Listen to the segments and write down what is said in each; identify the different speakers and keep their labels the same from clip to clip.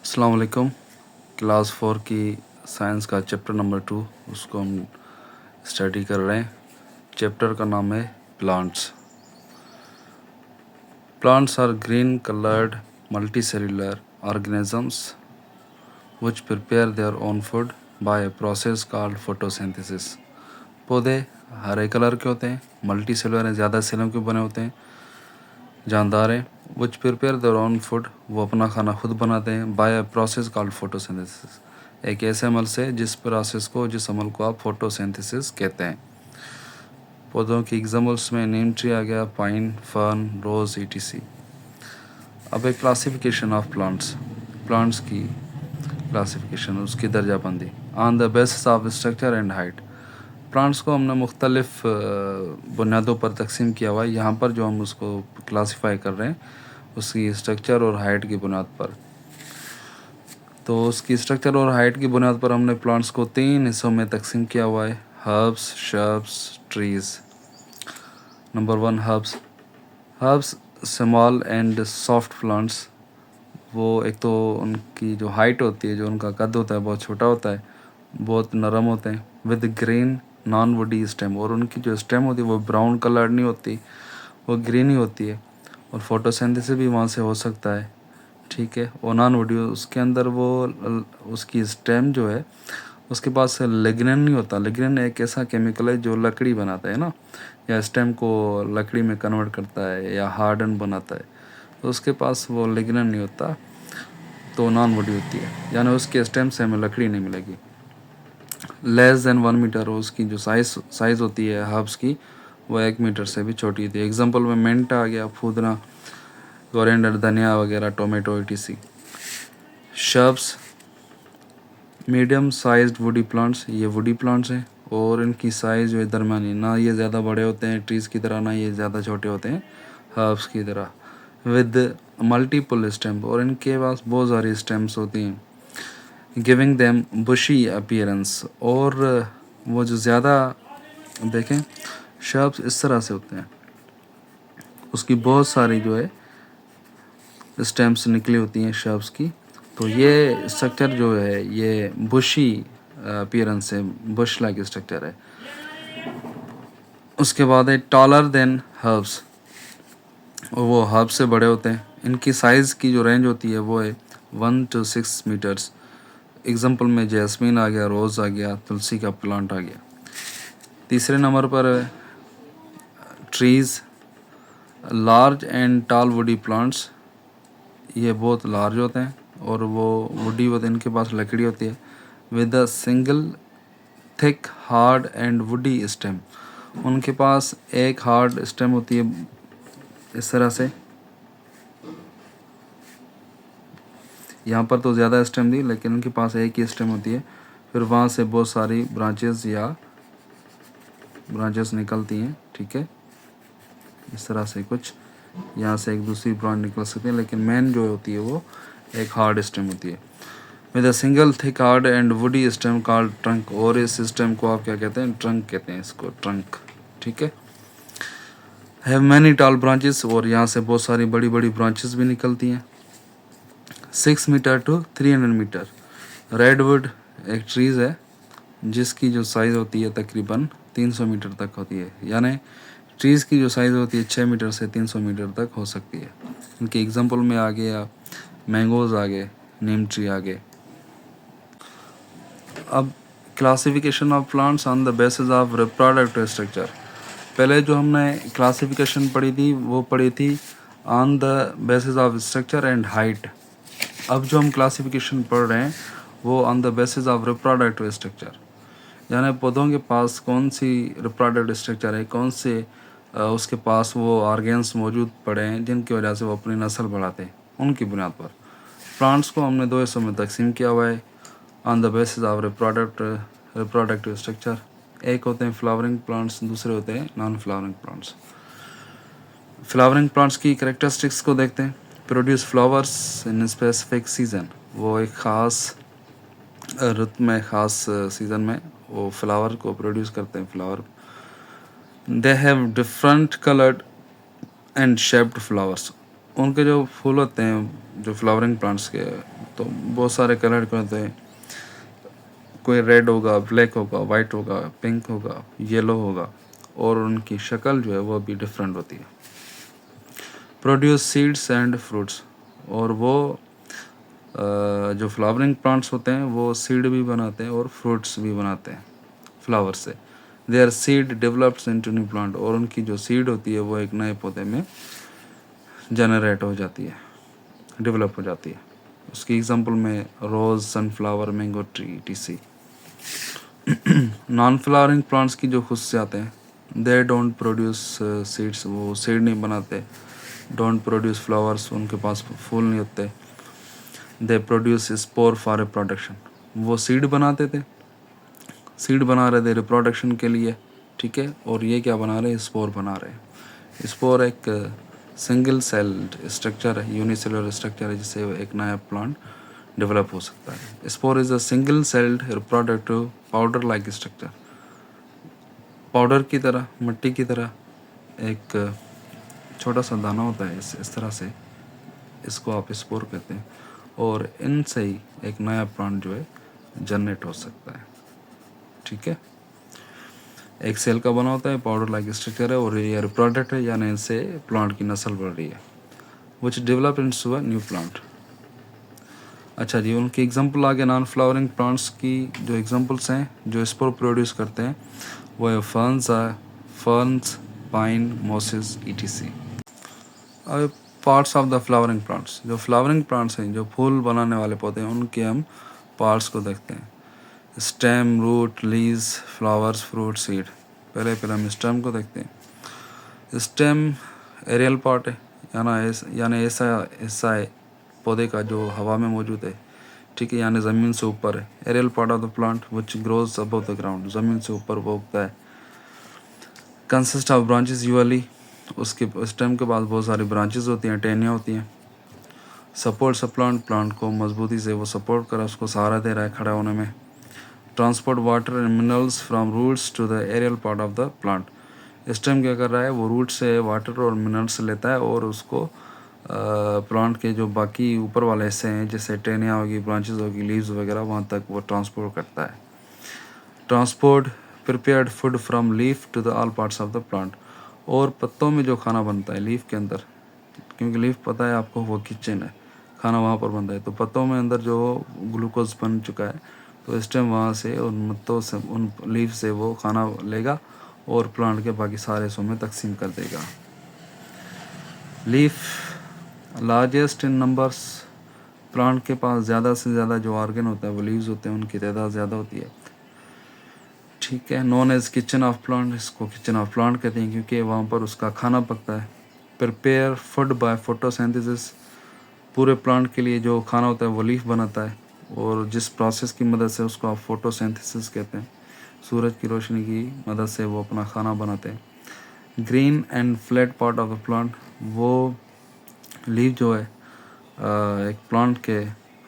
Speaker 1: अस्सलाम वालेकुम। क्लास 4 की साइंस का चैप्टर नंबर 2 उसको हम स्टडी कर रहे हैं। चैप्टर का नाम है plants. Plants are green coloured multicellular organisms which prepare their own food by a process called photosynthesis। पौधे हरे कलर के होते हैं, मल्टी सेलुलर हैं, ज़्यादा सेलों के बने होते हैं, जानदार हैं। Which prepare their own food, वो अपना खाना खुद बनाते हैं। By a process called photosynthesis, एक ऐसे अमल से जिस अमल को आप फोटोसिंथेसिस कहते हैं। पौधों की एग्जाम्पल्स में नीम ट्री आ गया, पाइन, फर्न, रोज, ईटीसी। अब एक क्लासिफिकेशन ऑफ प्लांट्स की क्लासिफिकेशन, उसकी दर्जाबंदी on the basis of structure and height. Plants को हमने मुख्तलिफ बुनियादों पर तकसीम किया हुआ है। यहाँ पर जो हम उसको क्लासीफाई कर रहे हैं उसकी स्ट्रक्चर और हाइट की बुनियाद पर। तो उसकी स्ट्रक्चर और हाइट की बुनियाद पर हमने प्लांट्स को 3 हिस्सों में तकसीम किया हुआ है, herbs, shrubs, trees. Number 1 herbs small and soft plants. वो एक तो उनकी जो हाइट होती है, जो उनका कद होता है, बहुत छोटा होता है, बहुत नरम होते हैं, with green non woody stem. और उनकी जो स्टेम होती है वो ब्राउन कलर नहीं होती, वो ग्रीन ही होती है। और फोटोसिंथेसिस भी वहाँ से हो सकता है, ठीक है। और नॉन वुडी, उसके अंदर वो उसकी स्टेम जो है उसके पास लिग्निन नहीं होता। लिग्निन एक ऐसा केमिकल है जो लकड़ी बनाता है ना, या स्टेम को लकड़ी में कन्वर्ट करता है या हार्डन बनाता है, तो उसके पास वो लिग्निन नहीं होता, तो नॉन वुडी होती है, यानी उसके स्टेम से हमें लकड़ी नहीं मिलेगी। लेस देन 1 मीटर, उसकी जो साइज़ होती है हर्ब्स की वो 1 मीटर से भी छोटी होती है। एग्जांपल में मिंट आ गया, फुदना, कोरिएंडर, धनिया वगैरह, tomato, etc. Shrubs medium sized woody plants, ये वुडी प्लांट्स हैं और इनकी साइज़ जो है दरमियानी, ना ये ज़्यादा बड़े होते हैं ट्रीज़ की तरह, ना ये ज़्यादा छोटे होते हैं हर्ब्स की तरह, विद मल्टीपल स्टेम, और इनके पास बहुत सारी स्टेम्स होती हैं, गिविंग देम बुशी अपीयरेंस। और वो जो ज़्यादा देखें शर्ब्स इस तरह से होते हैं, उसकी बहुत सारी जो है स्टेम्स निकली होती हैं शर्ब्स की, तो ये स्ट्रक्चर जो है ये बुशी अपीयरेंस है, बुश लाइक स्ट्रक्चर है। उसके बाद है टॉलर देन हर्ब्स, वो हर्ब से बड़े होते हैं। इनकी साइज़ की जो रेंज होती है वो है 1 to 6 मीटर्स। एग्जांपल में जैस्मीन आ गया, रोज़ आ गया, तुलसी का प्लांट आ गया। तीसरे नंबर पर trees, large and tall woody plants, ये बहुत लार्ज होते हैं और वो वुडी होते हैं, इनके पास लकड़ी होती है, with a single thick hard and woody stem. उनके पास एक हार्ड स्टेम होती है इस तरह से, यहाँ पर तो ज़्यादा स्टेम दी, लेकिन उनके पास एक ही स्टेम होती है। फिर वहाँ से बहुत सारी ब्रांचेस निकलती हैं, ठीक है, इस तरह से कुछ यहाँ से एक दूसरी ब्रांच निकल सकती है, लेकिन मेन जो होती है वो एक हार्ड स्टेम होती है, with a single thick hard and woody stem called trunk. और इस स्टेम को आप क्या कहते हैं? ट्रंक कहते हैं इसको, ट्रंक, ठीक है। हैव मैनी टॉल ब्रांचेस, और यहाँ से बहुत सारी बड़ी बड़ी ब्रांचेस भी निकलती हैं। 6 मीटर to 300 मीटर। रेडवुड एक ट्रीज़ है जिसकी जो साइज़ होती है तकरीबन 300 मीटर तक होती है, यानी ट्रीज़ की जो साइज़ होती है 6 मीटर से 300 मीटर तक हो सकती है। इनके एग्जांपल में आ गया मैंगोज़ आ गए, नीम ट्री आ गए। अब classification of plants on the basis of reproductive structure. पहले जो हमने क्लासिफिकेशन पढ़ी थी वो पढ़ी थी on the basis of structure and height. अब जो हम क्लासिफिकेशन पढ़ रहे हैं वो on the basis of reproductive structure, यानी पौधों के पास कौन सी रिप्रोडक्टिव स्ट्रक्चर है, कौन से उसके पास वो ऑर्गेन्स मौजूद पड़े हैं जिनकी वजह से वो अपनी नस्ल बढ़ाते हैं, उनकी बुनियाद पर। प्लांट्स को हमने 2 हिस्सों में तकसीम किया हुआ है on the basis of reproductive structure. एक होते हैं फ्लावरिंग प्लांट्स, दूसरे होते हैं non flowering plants. Flowering plants की कैरेक्टरिस्टिक्स को देखते हैं। Produce flowers in specific season, वो एक ख़ास रुत में, ख़ास सीज़न में वो फ्लावर को प्रोड्यूस करते हैं, flower. They have different coloured and shaped flowers, उनके जो फूल होते हैं जो फ्लावरिंग प्लांट्स के, तो बहुत सारे कलर के होते हैं। कोई रेड होगा, ब्लैक होगा, वाइट होगा, पिंक होगा, येलो होगा, और उनकी शक्ल जो है वो भी डिफरेंट होती है। प्रोड्यूस सीड्स एंड फ्रूट्स, और वो जो फ्लावरिंग प्लांट्स होते हैं वो सीड भी बनाते हैं और फ्रूट्स भी बनाते हैं फ्लावर से। There seed develops into new plant, और उनकी जो सीड होती है वो एक नए पौधे में जनरेट हो जाती है, डेवलप हो जाती है। उसकी एग्जांपल में rose, sunflower, mango tree, etc. Non flowering plants की जो खुशियात हैं, दे डोंट प्रोड्यूस सीड्स, वो सीड नहीं बनाते। डोंट प्रोड्यूस फ्लावर्स, उनके पास फूल नहीं होते। They produce spore for reproduction, वो सीड बनाते थे, सीड बना रहे थे रिप्रोडक्शन के लिए, ठीक है। और ये क्या बना रहे हैं, स्पोर बना रहे हैं। स्पोर एक सिंगल सेल्ड स्ट्रक्चर है, यूनिसेलुलर स्ट्रक्चर है, जिससे एक नया प्लांट डेवलप हो सकता है। Spore is a single celled reproductive powder like structure, powder की तरह, मिट्टी की तरह एक छोटा सा दाना होता है, इस तरह से, इसको आप स्पोर कहते हैं। और इनसे ही एक नया प्लांट जो है जनरेट हो सकता है, ठीक है। एक सेल का बना होता है, पाउडर लाइक स्ट्रक्चर है, और ये रिप्रोडक्ट है, यानी इनसे प्लांट की नस्ल बढ़ रही है, which develop into a new plant. अच्छा जी, उनकी एग्जांपल आगे नॉन फ्लावरिंग प्लांट्स की जो एग्जांपल्स हैं जो स्पोर प्रोड्यूस करते हैं वो है फर्न्स, पाइन, मॉसेस, ईटीसी। अब parts of the flowering plants, जो फ्लावरिंग प्लांट्स हैं, जो फूल बनाने वाले पौधे हैं, उनके हम पार्ट्स को देखते हैं। Stem, root, leaves, flowers, fruit, seed. पहले हम स्टेम को देखते हैं। स्टेम एरियल पार्ट है, यानी ऐसा हिस्सा है पौधे का जो हवा में मौजूद है, ठीक है, यानी ज़मीन से ऊपर है। Aerial part of the plant which grows above the ground, ज़मीन से ऊपर वो उगता है। कंसिस्ट ऑफ ब्रांचेस यूअली, उसके स्टेम के पास बहुत सारी ब्रांचेस होती हैं, टहनियाँ होती हैं। सपोर्ट्स अ प्लांट, प्लांट को मजबूती से वो सपोर्ट कर रहा है, उसको सहारा दे रहा है खड़ा होने में। Transport water and minerals from roots to the aerial part of the plant, stem क्या कर रहा है, वो रूट से वाटर और मिनरल्स लेता है और उसको प्लांट के जो बाकी ऊपर वाले हिस्से हैं, जैसे टहनियाँ होगी, ब्रांचेस होगी, लीव्स वगैरह, वहाँ तक वो ट्रांसपोर्ट करता है। Transport prepared food from leaf to the all parts of the plant, और पत्तों में जो खाना बनता है लीफ के अंदर, क्योंकि लीफ पता है आपको वो किचन है, खाना वहाँ पर बनता है, तो पत्तों में अंदर जो ग्लूकोज बन चुका है, तो इस टाइम वहाँ से उन पत्तों से, उन लीफ से वो खाना लेगा और प्लांट के बाकी सारे हिस्सों में तकसीम कर देगा। Leaf largest in numbers, plant के पास ज़्यादा से ज़्यादा जो ऑर्गन होता है वो लीव्स होते हैं, उनकी तादाद ज़्यादा होती है, ठीक है। Known as kitchen of plant, इसको किचन ऑफ प्लांट कहते हैं क्योंकि वहाँ पर उसका खाना पकता है। प्रिपेयर फूड बाय फोटोसिंथेसिस, पूरे प्लांट के लिए जो खाना होता है वो लीफ बनाता है, और जिस प्रोसेस की मदद से उसको आप फोटोसिंथेसिस कहते हैं, सूरज की रोशनी की मदद से वो अपना खाना बनाते हैं। Green and flat part of the plant, वो लीफ जो है एक प्लांट के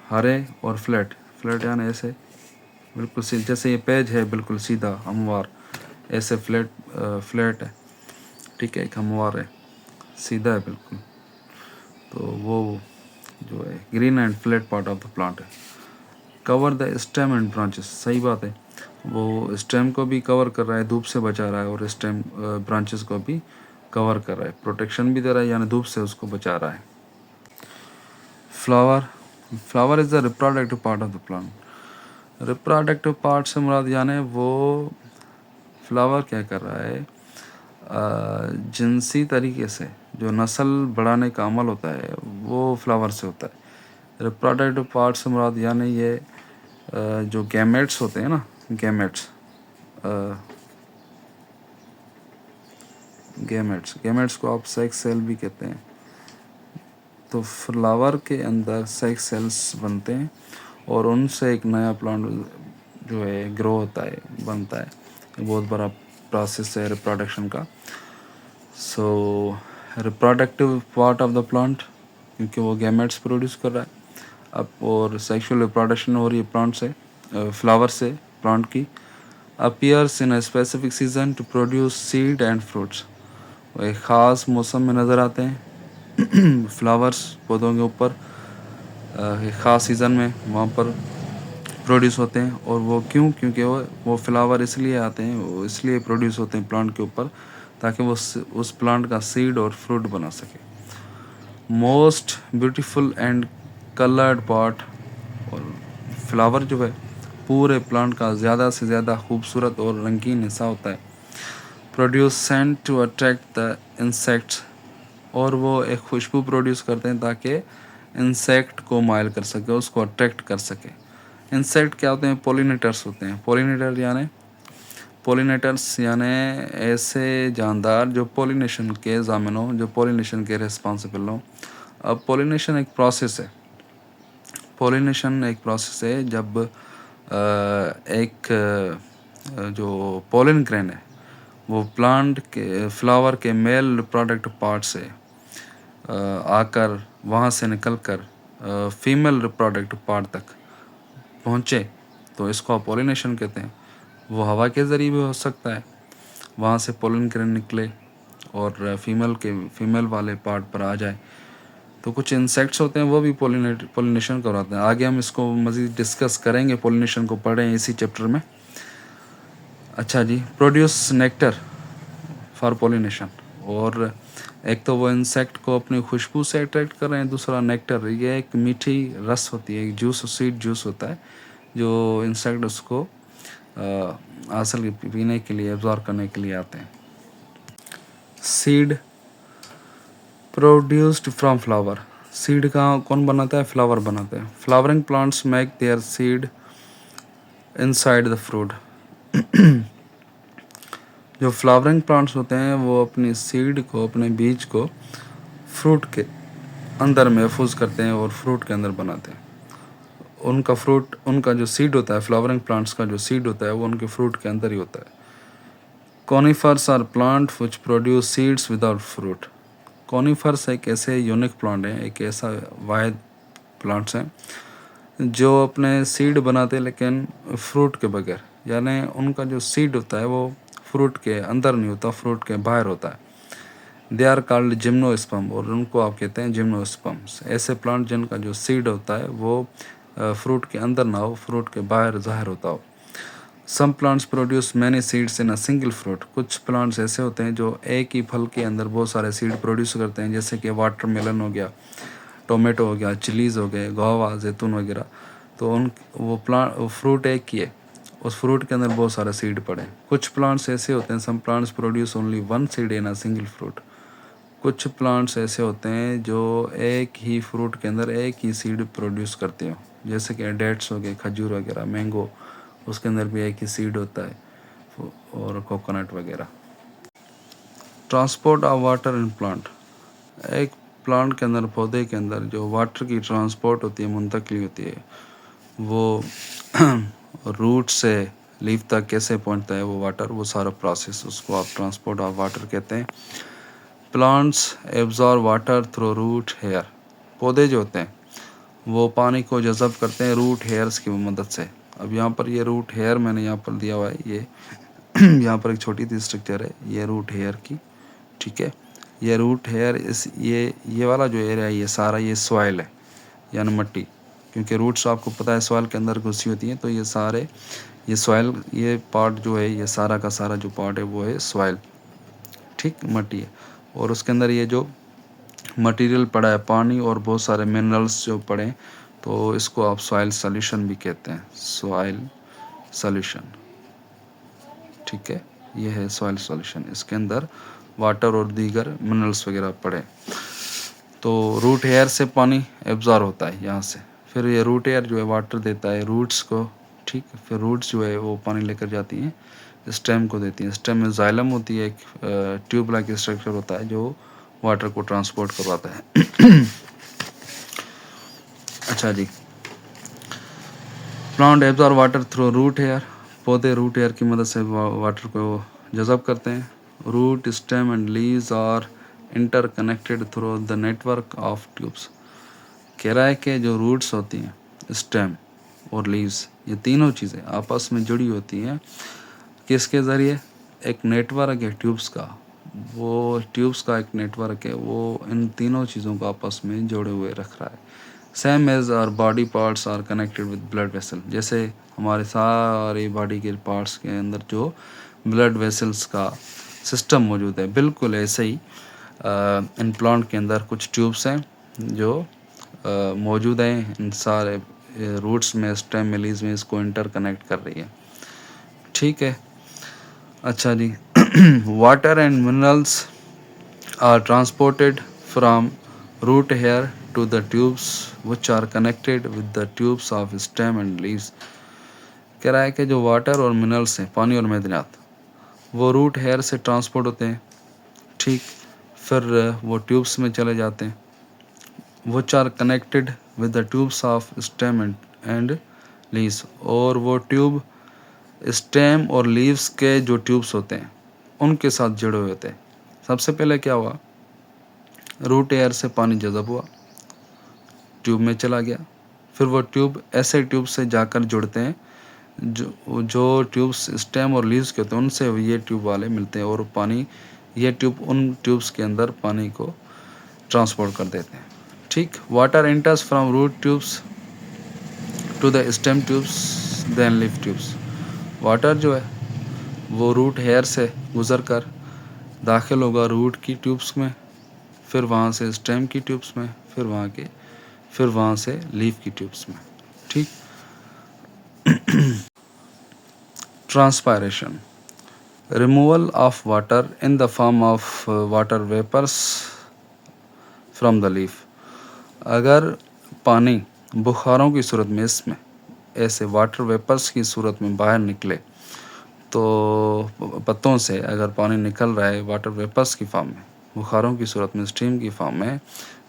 Speaker 1: हरे और फ्लैट, फ्लैट यानी ऐसे बिल्कुल जैसे ये पेज है बिल्कुल सीधा हमवार, ऐसे फ्लैट है, ठीक है, एक हमवार है, सीधा है बिल्कुल, तो वो जो है green and flat part of the plant है। Cover the stem and branches, सही बात है, वो स्टेम को भी कवर कर रहा है, धूप से बचा रहा है, और स्टेम ब्रांचेस को भी कवर कर रहा है, प्रोटेक्शन भी दे रहा है, यानी धूप से उसको बचा रहा है। Flower is the reproductive part of the plant, reproductive part से मुराद यानी वो फ्लावर क्या कर रहा है, जिनसी तरीके से जो नस्ल बढ़ाने का अमल होता है वो फ्लावर से होता है। रिप्रोडक्टिव पार्ट से मुराद यानी ये जो गैमेट्स होते हैं ना, गैमेट्स को आप सेक्स सेल भी कहते हैं। तो फ्लावर के अंदर सेक्स सेल्स बनते हैं और उनसे एक नया प्लांट जो है ग्रो होता है, बनता है। बहुत बड़ा प्रोसेस है रिप्रोडक्शन का। So reproductive part of the plant, क्योंकि वो गैमेट्स प्रोड्यूस कर रहा है अब, और सेक्सुअल रिप्रोडक्शन हो रही है प्लांट से, फ्लावर से प्लांट की। Appears in a specific season two produce seed and fruits, वो एक ख़ास मौसम में नज़र आते हैं फ्लावर्स पौधों के ऊपर एक ख़ास सीज़न में वहाँ पर प्रोड्यूस होते हैं। और वो क्यों, क्योंकि वो फ्लावर इसलिए आते हैं, वो इसलिए प्रोड्यूस होते हैं प्लांट के ऊपर ताकि वो उस प्लांट का सीड और फ्रूट बना सके। Most beautiful and coloured part, और फ्लावर जो है पूरे प्लांट का ज़्यादा से ज़्यादा खूबसूरत और रंगीन हिस्सा होता है। Produce scent to attract the insects, और वो एक खुशबू प्रोड्यूस करते हैं ताकि इंसेक्ट को माइल कर सके, उसको अट्रैक्ट कर सके। इंसेक्ट क्या होते हैं? पोलिनेटर्स होते हैं। पोलिनेटर्स यानी ऐसे जानदार जो पोलिनेशन के ज़ामिन हो, जो पोलिनेशन के रिस्पॉन्सिबल हो। अब पोलिनेशन एक प्रोसेस है जब एक जो पोलन ग्रेन है वो प्लांट के फ्लावर के मेल रिप्रोडक्टिव पार्ट से आकर वहाँ से निकलकर फीमेल रिप्रोडक्टिव पार्ट तक पहुँचे तो इसको आप पोलिनेशन कहते हैं। वो हवा के ज़रिए भी हो सकता है, वहाँ से पोलन ग्रेन निकले और फीमेल वाले पार्ट पर आ जाए। तो कुछ इंसेक्ट्स होते हैं वो भी पोलिनेशन करवाते हैं। आगे हम इसको मज़ीद डिस्कस करेंगे, पोलिनेशन को पढ़ें इसी चैप्टर में। अच्छा जी, प्रोड्यूस नेक्टर फॉर पोलिनेशन, और एक तो वो इंसेक्ट को अपनी खुशबू से अट्रैक्ट कर रहे हैं, दूसरा नेक्टर, ये एक मीठी रस होती है, एक जूस, स्वीट जूस होता है जो इंसेक्ट उसको हासिल पीने के लिए, एब्जॉर्ब करने के लिए आते हैं। Seed produced from flower, seed का कौन बनाता है? फ्लावर बनाते हैं। Flowering plants make their seed inside the fruit. जो फ्लावरिंग प्लांट्स होते हैं वो अपनी सीड को, अपने बीज को फ्रूट के अंदर महफूज करते हैं और फ्रूट के अंदर बनाते हैं। उनका जो सीड होता है, फ्लावरिंग प्लांट्स का जो सीड होता है वो उनके फ्रूट के अंदर ही होता है। Conifers are plant which produce seeds without fruit. Conifers एक ऐसे यूनिक प्लांट है, एक ऐसा वाहिद प्लांट्स हैं जो अपने सीड बनाते हैं लेकिन फ्रूट के बगैर, यानी उनका जो सीड होता है वो फ्रूट के अंदर नहीं होता, फ्रूट के बाहर होता है। दे आर कॉल्ड जिम्नोस्पर्म, और उनको आप कहते हैं जिम्नोस्पर्म्स। ऐसे प्लांट जिनका जो सीड होता है वो फ्रूट के अंदर ना हो, फ्रूट के बाहर ज़ाहिर होता हो। Some plants produce many seeds in a single fruit. कुछ प्लांट्स ऐसे होते हैं जो एक ही फल के अंदर बहुत सारे सीड प्रोड्यूस करते हैं, जैसे कि वाटरमेलन हो गया, टोमेटो हो गया, चिलीज़ हो गए, गुआवा, जैतून वगैरह। तो वो फ्रूट एक ही है, उस फ्रूट के अंदर बहुत सारे सीड पड़े। कुछ प्लांट्स ऐसे होते हैं, some plants produce only one seed in a single fruit. कुछ प्लांट्स ऐसे होते हैं जो एक ही फ्रूट के अंदर एक ही सीड प्रोड्यूस करते हैं, जैसे कि डेट्स हो गए, खजूर वगैरह, मैंगो, उसके अंदर भी एक ही सीड होता है, और कोकोनट वगैरह। Transport of water in plant, एक प्लांट के अंदर, पौधे के अंदर जो वाटर की ट्रांसपोर्ट होती है, मुंतकली होती है, वो रूट से लीफ तक कैसे पहुंचता है वो वाटर, वो सारा प्रोसेस, उसको आप ट्रांसपोर्ट ऑफ वाटर कहते हैं। Plants absorb water through root hair, पौधे जो होते हैं वो पानी को जज़ब करते हैं रूट हेयर्स की मदद से। अब यहाँ पर ये रूट हेयर मैंने यहाँ पर दिया हुआ है, ये यहाँ पर एक छोटी सी स्ट्रक्चर है, ये रूट हेयर की, ठीक है। ये रूट हेयर, ये वाला जो एरिया है ये सारा ये सॉइल है, यानी मट्टी, क्योंकि रूट्स आपको पता है सॉइल के अंदर घुसी होती हैं, तो ये सारे ये सॉइल, ये पार्ट जो है, ये सारा का सारा जो पार्ट है वो है सॉइल, ठीक, मट्टी है। और उसके अंदर ये जो मटेरियल पड़ा है, पानी और बहुत सारे मिनरल्स जो पड़े, तो इसको आप सॉइल सॉल्यूशन भी कहते हैं, सॉइल सॉल्यूशन, ठीक है। ये है सॉइल सॉल्यूशन, इसके अंदर वाटर और दीगर मिनरल्स वगैरह पड़े। तो रूट हेयर से पानी एब्जॉर्ब होता है यहाँ से, फिर ये रूट हेयर जो है वाटर देता है रूट्स को, ठीक। फिर रूट्स जो है वो पानी लेकर जाती हैं, स्टेम को देती हैं। स्टेम में जाइलम होती है, एक ट्यूब लाइक स्ट्रक्चर होता है जो वाटर को ट्रांसपोर्ट करवाता है। अच्छा जी, plant absorb water through root hair, पौधे रूट हेयर की मदद से वाटर को जज़ब करते हैं। Root, stem and leaves are interconnected through the network of tubes. कह रहा है कि जो रूट्स होती हैं, स्टेम और लीव्स, ये तीनों चीज़ें आपस में जुड़ी होती हैं, किसके ज़रिए? एक नेटवर्क है ट्यूब्स का, वो ट्यूब्स का एक नेटवर्क है, वो इन तीनों चीज़ों को आपस में जोड़े हुए रख रहा है। Same as our body parts are connected with blood vessel, जैसे हमारे सारे बॉडी के पार्ट्स के अंदर जो ब्लड वेसल्स का सिस्टम मौजूद है, बिल्कुल ऐसे ही इन प्लांट के अंदर कुछ ट्यूब्स हैं जो मौजूद हैं इन सारे रूट्स में, स्टेम में, लीव्स में, इसको इंटर कनेक्ट कर रही है। ठीक है, अच्छा जी। Water and minerals are transported from root hair to the tubes which are connected with the tubes of stem and leaves। कह रहा है कि जो वाटर और मिनरल्स हैं, पानी और मैदनियात, वो रूट हेयर से ट्रांसपोर्ट होते हैं, ठीक, फिर वो ट्यूब्स में चले जाते हैं, which are connected with the tubes of stem and leaves, और वो ट्यूब स्टेम और लीव्स के जो ट्यूब्स होते हैं उनके साथ जुड़े हुए होते हैं। सबसे पहले क्या हुआ, रूट एयर से पानी जज़ब हुआ, ट्यूब में चला गया, फिर वो ट्यूब ऐसे ट्यूब से जाकर जुड़ते हैं जो ट्यूब्स स्टेम और लीव्स के होते हैं, उनसे ये ट्यूब वाले मिलते हैं और पानी, ये ट्यूब उन ट्यूब्स के अंदर पानी को ट्रांसपोर्ट कर देते हैं। ठीक, water enters from root tubes to the stem tubes then leaf tubes. Water जो है वो रूट हेयर से गुजर कर दाखिल होगा रूट की ट्यूब्स में, फिर वहाँ से स्टेम की ट्यूब्स में, फिर वहाँ से लीफ की ट्यूब्स में। ठीक, transpiration, removal of water in the form of water vapours from the leaf. अगर पानी बुखारों की सूरत में इसमें ऐसे वाटर वेपर्स की सूरत में बाहर निकले, तो पत्तों से अगर पानी निकल रहा है वाटर वेपर्स की फॉर्म में, बुखारों की सूरत में, स्टीम की फॉर्म में,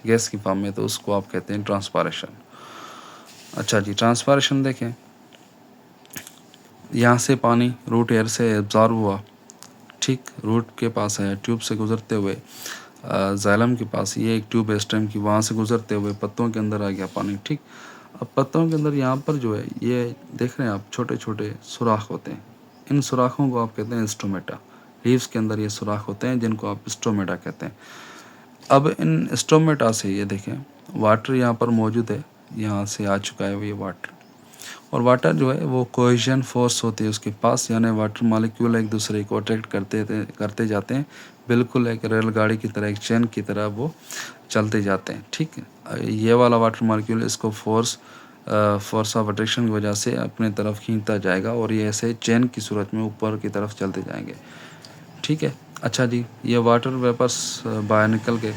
Speaker 1: गैस की फॉर्म में, तो उसको आप कहते हैं ट्रांसपायरेशन। अच्छा जी, ट्रांसपायरेशन देखें, यहाँ से पानी रूट एयर से एब्जॉर्ब हुआ, ठीक, रूट के पास है, ट्यूब से गुजरते हुए जाइलम के पास, ये एक ट्यूब है स्टेम की, वहाँ से गुजरते हुए पत्तों के अंदर आ गया पानी। ठीक, अब पत्तों के अंदर यहाँ पर जो है ये देख रहे हैं आप, छोटे छोटे सुराख होते हैं, इन सुराखों को आप कहते हैं स्टोमेटा। लीव्स के अंदर ये सुराख होते हैं जिनको आप स्टोमेटा कहते हैं। अब इन स्टोमेटा से ये देखें वाटर यहाँ पर मौजूद है, यहाँ से आ चुका है ये वाटर, और वाटर जो है वो कोहेजन फोर्स होती है उसके पास, यानी वाटर मॉलिक्यूल एक दूसरे को अट्रैक्ट करते जाते हैं, बिल्कुल एक रेलगाड़ी की तरह, एक चेन की तरह वो चलते जाते हैं। ठीक है, ये वाला वाटर मॉलिक्यूल इसको फोर्स ऑफ अट्रैक्शन की वजह से अपने तरफ खींचता जाएगा और ये ऐसे चेन की सूरत में ऊपर की तरफ चलते जाएंगे। ठीक है, अच्छा जी, ये वाटर वेपर्स बाहर निकल गए,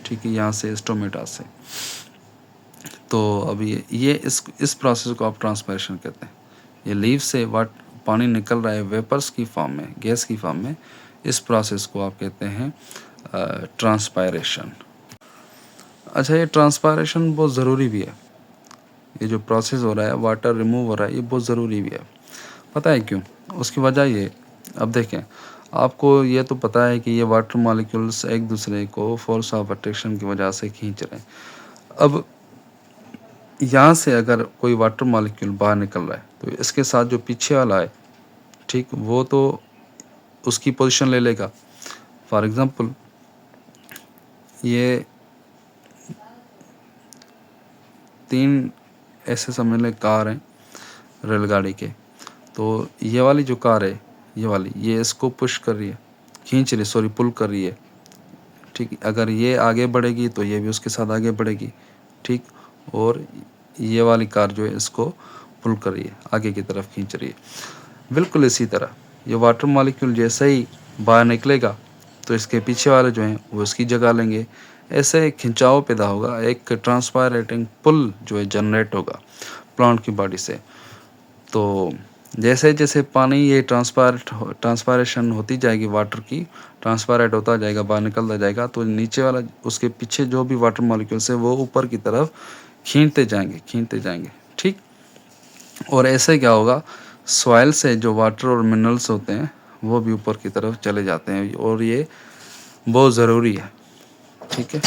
Speaker 1: ठीक है, यहाँ से स्टोमेटा से। तो अभी ये इस प्रोसेस को आप ट्रांसपायरेशन कहते हैं। ये लीव से पानी निकल रहा है वेपर्स की फॉर्म में, गैस की फॉर्म में, इस प्रोसेस को आप कहते हैं ट्रांसपायरेशन। अच्छा, ये ट्रांसपायरेशन बहुत ज़रूरी भी है, ये जो प्रोसेस हो रहा है, वाटर रिमूव हो रहा है, ये बहुत ज़रूरी भी है। पता है क्यों? उसकी वजह ये, अब देखें, आपको ये तो पता है कि ये वाटर मॉलिक्यूल्स एक दूसरे को फोर्स ऑफ अट्रैक्शन की वजह से खींच रहे हैं। अब यहाँ से अगर कोई वाटर मॉलिक्यूल बाहर निकल रहा है तो इसके साथ जो पीछे वाला है, ठीक, वो तो उसकी पोजीशन ले लेगा। फॉर एग्ज़ाम्पल, ये 3 ऐसे समझ लें कार हैं रेलगाड़ी के, तो ये वाली जो कार है, ये वाली, ये इसको पुश कर रही है, पुल कर रही है। ठीक, अगर ये आगे बढ़ेगी तो ये भी उसके साथ आगे बढ़ेगी। ठीक, और ये वाली कार जो है इसको पुल कर रही है, आगे की तरफ खींच रही है। बिल्कुल इसी तरह ये वाटर मॉलिक्यूल जैसे ही बाहर निकलेगा तो इसके पीछे वाले जो हैं वो इसकी जगह लेंगे, ऐसे एक खिंचाव पैदा होगा, एक ट्रांसपायरेटिंग पुल जो है जनरेट होगा प्लांट की बॉडी से। तो जैसे जैसे पानी ये ट्रांसपायरेशन होती जाएगी, वाटर की ट्रांसपायरेट होता जाएगा, बाहर निकलता जाएगा, तो नीचे वाला उसके पीछे जो भी वाटर मॉलिक्यूल्स है वो ऊपर की तरफ खींचते जाएंगे। ठीक, और ऐसे क्या होगा, सॉइल से जो वाटर और मिनरल्स होते हैं वो भी ऊपर की तरफ चले जाते हैं, और ये बहुत ज़रूरी है। ठीक है।